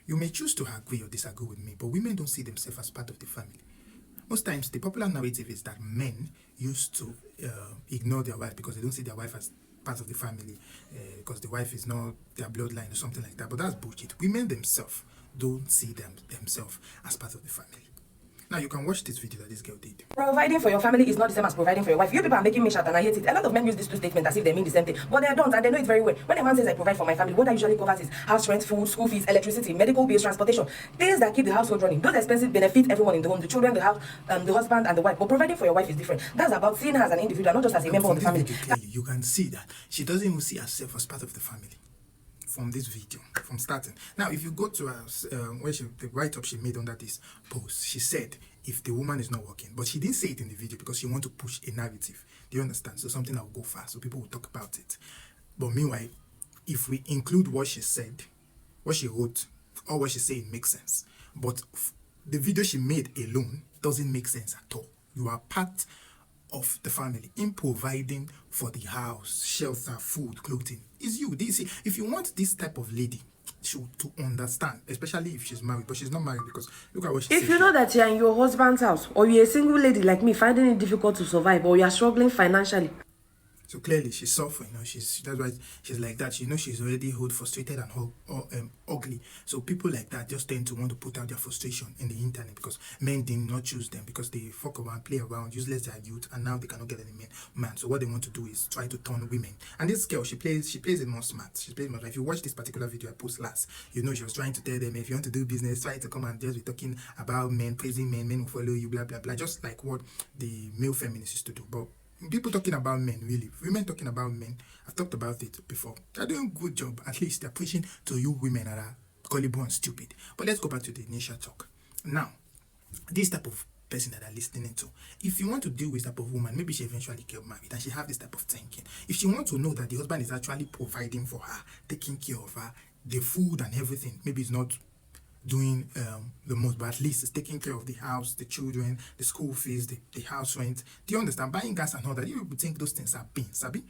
You may choose to agree or disagree with me, but women don't see themselves as part of the family. Most times, the popular narrative is that men used to ignore their wife because they don't see their wife as part of the family, because the wife is not their bloodline or something like that. But that's bullshit. Women themselves don't see themselves as part of the family. Now you can watch this video that this girl did. Providing for your family is not the same as providing for your wife. You people are making me shout and I hate it. A lot of men use these two statements as if they mean the same thing, but they don't, and they know it very well. When a man says I provide for my family, what that usually covers is house rent, food, school fees, electricity, medical bills, transportation, things that keep the household running. Those expenses benefit everyone in the home, the children, the house, the husband, and the wife. But providing for your wife is different. That's about seeing her as an individual, not just as a member of the family. Clearly, you can see that she doesn't even see herself as part of the family. From this video, from starting. Now, if you go to her, the write-up she made under this post, she said, if the woman is not working, but she didn't say it in the video because she wants to push a narrative. Do you understand? So something that will go fast, so people will talk about it. But meanwhile, if we include what she said, what she wrote, or what she said makes sense. But the video she made alone doesn't make sense at all. You are part of the family in providing for the house, shelter, food, clothing. Is you. If you want this type of lady to understand, especially if she's married, but she's not married because look at what she said. If you know that you're in your husband's house, or you're a single lady like me finding it difficult to survive, or you're struggling financially. So clearly she's suffering. That's why she's like that. She's already old, frustrated, and ugly. So people like that just tend to want to put out their frustration in the internet because men did not choose them because they fuck around, play around, useless their youth, and now they cannot get any man. So what they want to do is try to turn women. And this girl, she plays it more smart. She plays more. If you watch this particular video I post last, she was trying to tell them, if you want to do business, try to come and just be talking about men, praising men will follow you, blah blah blah, just like what the male feminists used to do. But people talking about men, really, women talking about men, I've talked about it before. They're doing a good job. At least they're pushing to you women that are gullible and stupid. But let's go back to the initial talk. Now, this type of person that are listening to, if you want to deal with this type of woman, maybe she eventually get married and she have this type of thinking. If she wants to know that the husband is actually providing for her, taking care of her, the food and everything, maybe it's not doing the most, but at least it's taking care of the house, the children, the school fees, the house rent. Do you understand? Buying gas and all that. You people think those things are being sabi?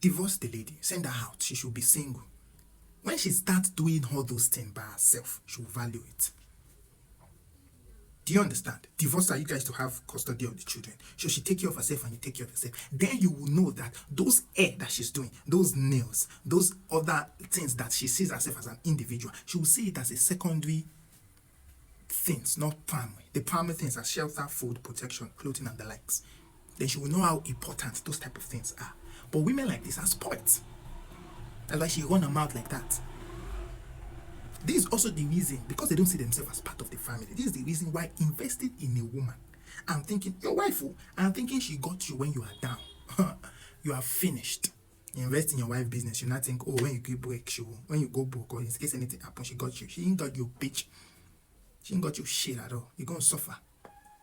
Divorce the lady, send her out. She should be single. When she starts doing all those things by herself, she will value it. Do you understand? Divorce her, you guys to have custody of the children. So she take care of herself and you take care of yourself. Then you will know that those hair that she's doing, those nails, those other things that she sees herself as an individual, she will see it as a secondary things, not primary. The primary things are shelter, food, protection, clothing, and the likes. Then she will know how important those type of things are. But women like this are spoilt. That's why she run her mouth like that. This is also the reason, because they don't see themselves as part of the family, this is the reason why investing in a woman and thinking, your wife, and thinking she got you when you are down, you are finished. You invest in your wife's business, you not think, oh, when you go broke, when you go broke, or in case anything happens, she got you. She ain't got you, bitch. She ain't got you shit at all. You're going to suffer.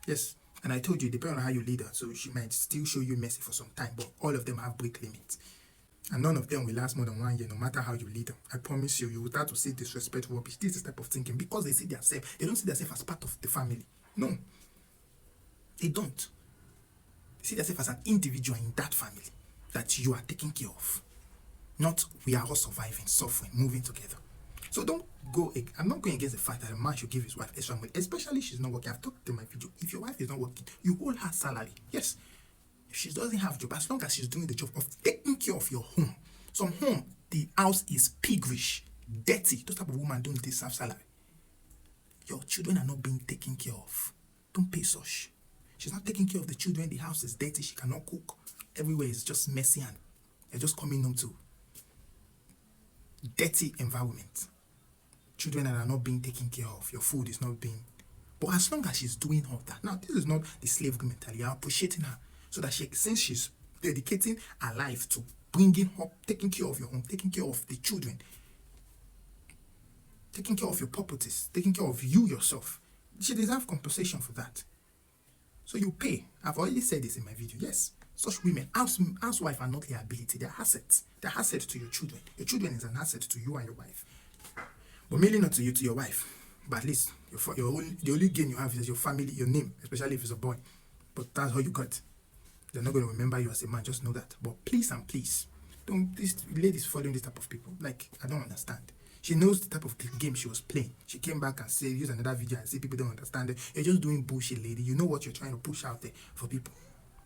Yes. And I told you, depending on how you lead her, so she might still show you mercy for some time, but all of them have break limits. And none of them will last more than 1 year, no matter how you lead them. I promise you, you will start to see disrespect, rubbish. This is the type of thinking because they see themselves. They don't see themselves as part of the family. No. They don't. They see themselves as an individual in that family that you are taking care of. Not we are all surviving, suffering, moving together. So don't go, I'm not going against the fact that a man should give his wife extra money, especially if she's not working. I've talked in my video. If your wife is not working, you hold her salary. Yes. If she doesn't have a job, as long as she's doing the job of taking care of your home. Some home, the house is piggrish, dirty. Those type of women don't deserve salary. Your children are not being taken care of. Don't pay such. She's not taking care of the children. The house is dirty. She cannot cook. Everywhere is just messy and they're just coming home to dirty environment. Children that are not being taken care of. Your food is not being. But as long as she's doing all that. Now, this is not the slave mentality. I'm appreciating her. So that since she's dedicating her life to bringing up, taking care of your home, taking care of the children, taking care of your properties, taking care of you yourself, she deserves compensation for that. So you pay. I've already said this in my video. Yes, such women, housewife are not liability. They're assets. They're assets to your children. Your children is an asset to you and your wife. But mainly not to you, to your wife. But at least the only gain you have is your family, your name, especially if it's a boy. But that's all you got. They're not going to remember you as a man, just know that. But please and please, don't, these ladies following this type of people, like, I don't understand. She knows the type of game she was playing. She came back and said, use another video and say people don't understand it. You're just doing bullshit, lady. You know what you're trying to push out there for people.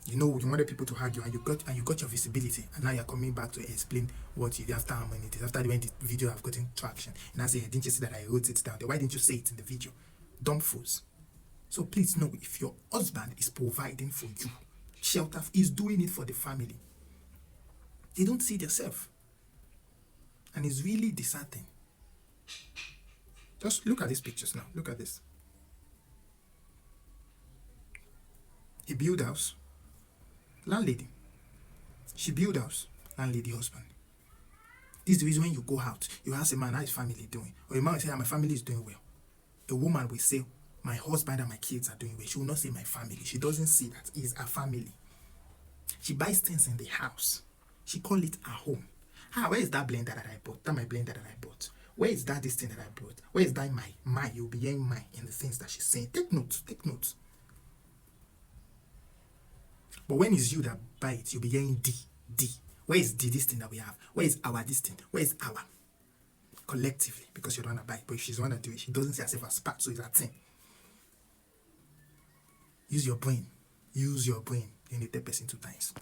You know you wanted people to argue, and you got your visibility, and now you're coming back to explain what you did after how many days after when the video have gotten traction. And I say, didn't you see that I wrote it down there? Why didn't you say it in the video? Dumb fools. So please know, if your husband is providing for you, shelter is doing it for the family, they don't see themselves, and it's really disheartening. Just look at these pictures now. Look at this. He build house. Landlady. She build house. Landlady husband. This is the reason when you go out, you ask a man, how is family doing? Or a man will say, my family is doing well. A woman will say, my husband and my kids are doing well. She will not say my family. She doesn't see that it's a family. She buys things in the house. She call it her home. Where is that blender that I bought? That my blender that I bought. Where is that this thing that I bought? Where is that my? You'll be hearing my in the things that she's saying. Take notes. Take notes. But when it's you that buy it, you'll be hearing D. Where is this thing that we have? Where is our this thing? Where is our? Collectively, because you're the one that buy it. But if she's the one that do it, she doesn't see herself as part, so it's a thing. Use your brain. Use your brain. You need 10% 2 times.